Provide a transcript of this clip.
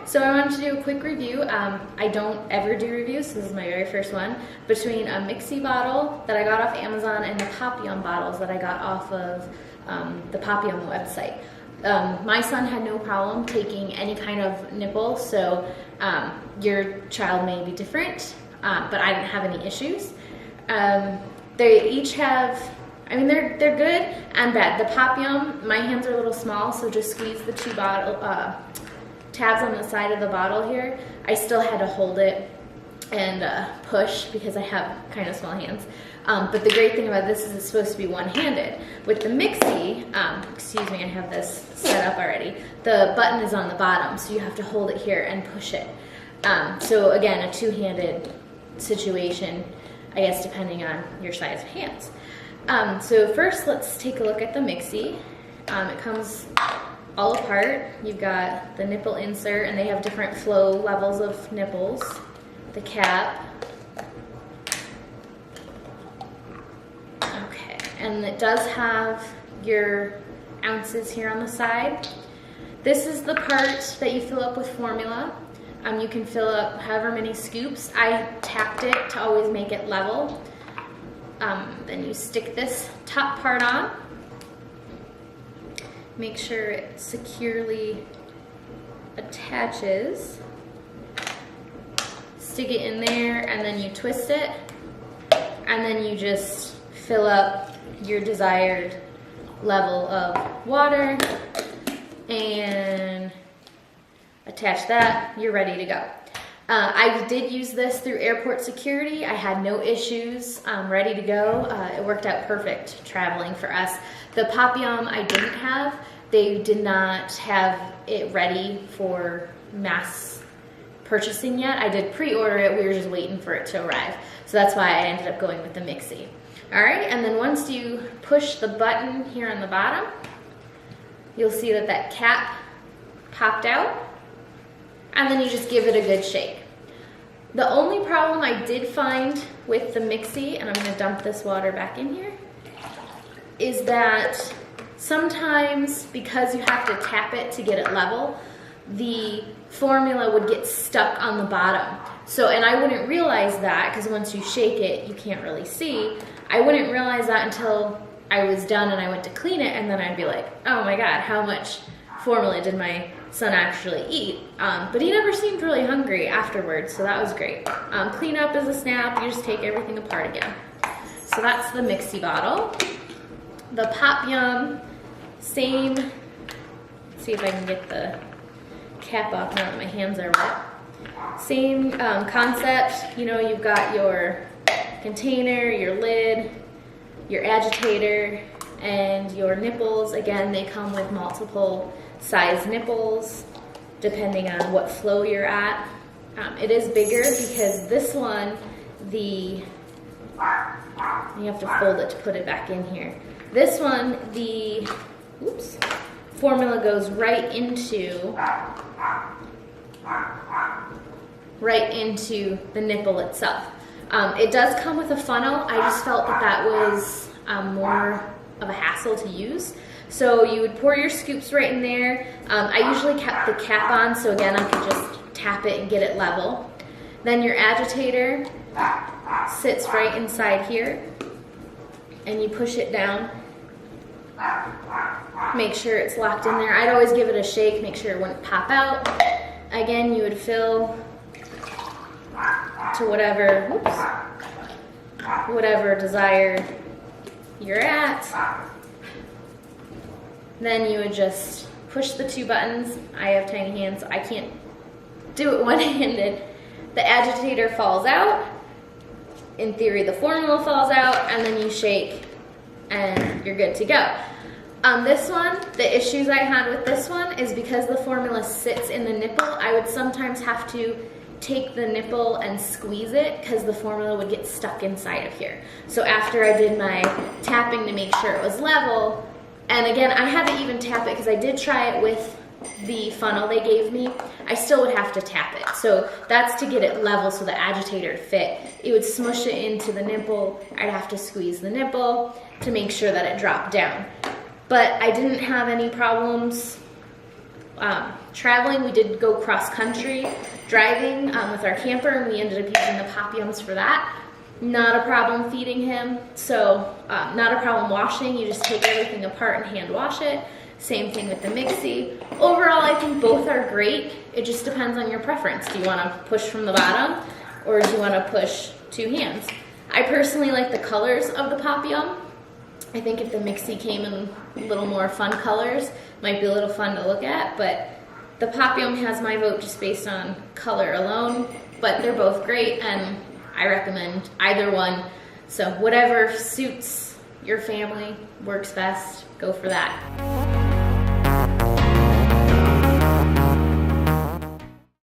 So I wanted to do a quick review. I don't ever do reviews, so this is my very first one, between a Mixie bottle that I got off Amazon and the Popyum bottles that I got off of the Popyum website. My son had no problem taking any kind of nipple, so your child may be different, but I didn't have any issues. They each have, I mean, they're good and bad. The Popyum, my hands are a little small, so just squeeze the two tabs on the side of the bottle here. I still had to hold it and push because I have kind of small hands. But the great thing about this is it's supposed to be one-handed. With the Mixie, excuse me, I have this set up already. The button is on the bottom, so you have to hold it here and push it. So again, a two-handed situation, I guess, depending on your size of hands. So first, let's take a look at the Mixie. It comes all apart. You've got the nipple insert, and they have different flow levels of nipples. The cap. Okay, and it does have your ounces here on the side. This is the part that you fill up with formula. You can fill up however many scoops. I tapped it to always make it level. Then you stick this top part on. Make sure it securely attaches. Stick it in there, and then you twist it, and then you just fill up your desired level of water and attach that. You're ready to go. I did use this through airport security. I had no issues, ready to go. It worked out perfect traveling for us. The Popyum I didn't have. They did not have it ready for mass purchasing yet. I did pre-order it. We were just waiting for it to arrive. So that's why I ended up going with the Mixie. All right, and then once you push the button here on the bottom, you'll see that that cap popped out. And then you just give it a good shake. The only problem I did find with the Mixie, and I'm gonna dump this water back in here, is that sometimes because you have to tap it to get it level, the formula would get stuck on the bottom. So, and I wouldn't realize that because once you shake it, you can't really see. I wouldn't realize that until I was done and I went to clean it, and then I'd be like, oh my God, how much formula did my son actually eat? But he never seemed really hungry afterwards, so that was great. Clean up is a snap. You just take everything apart again. So that's the Mixie bottle. The Popyum, same. Let's see if I can get the cap off now that my hands are wet. Same concept. You know, you've got your container, your lid, your agitator, and your nipples. Again, they come with multiple size nipples depending on what flow you're at. It is bigger because this one, you have to fold it to put it back in here. This one, the formula goes right into the nipple itself. It does come with a funnel. I just felt that that was more of a hassle to use. So you would pour your scoops right in there. I usually kept the cap on, so again, I could just tap it and get it level. Then your agitator sits right inside here, and you push it down. Make sure it's locked in there. I'd always give it a shake, make sure it wouldn't pop out. Again, you would fill to whatever desired you're at. Then you would just push the two buttons. I have tiny hands, so I can't do it one-handed. The agitator falls out. In theory, the formula falls out, and then you shake, and you're good to go. On this one, the issues I had with this one is because the formula sits in the nipple, I would sometimes have to take the nipple and squeeze it because the formula would get stuck inside of here. So after I did my tapping to make sure it was level, and again, I had to even tap it because I did try it with the funnel they gave me, I still would have to tap it. So that's to get it level so the agitator fit. It would smush it into the nipple. I'd have to squeeze the nipple to make sure that it dropped down. But I didn't have any problems traveling, we did go cross country driving with our camper, and we ended up using the Popyums for that. Not a problem feeding him, so not a problem washing. You just take everything apart and hand wash it. Same thing with the Mixe. Overall, I think both are great. It just depends on your preference. Do you want to push from the bottom, or do you want to push two hands? I personally like the colors of the Popyum. I think if the Mixe came in a little more fun colors, it might be a little fun to look at, but the Popyum has my vote just based on color alone, but they're both great, and I recommend either one. So whatever suits your family, works best, go for that.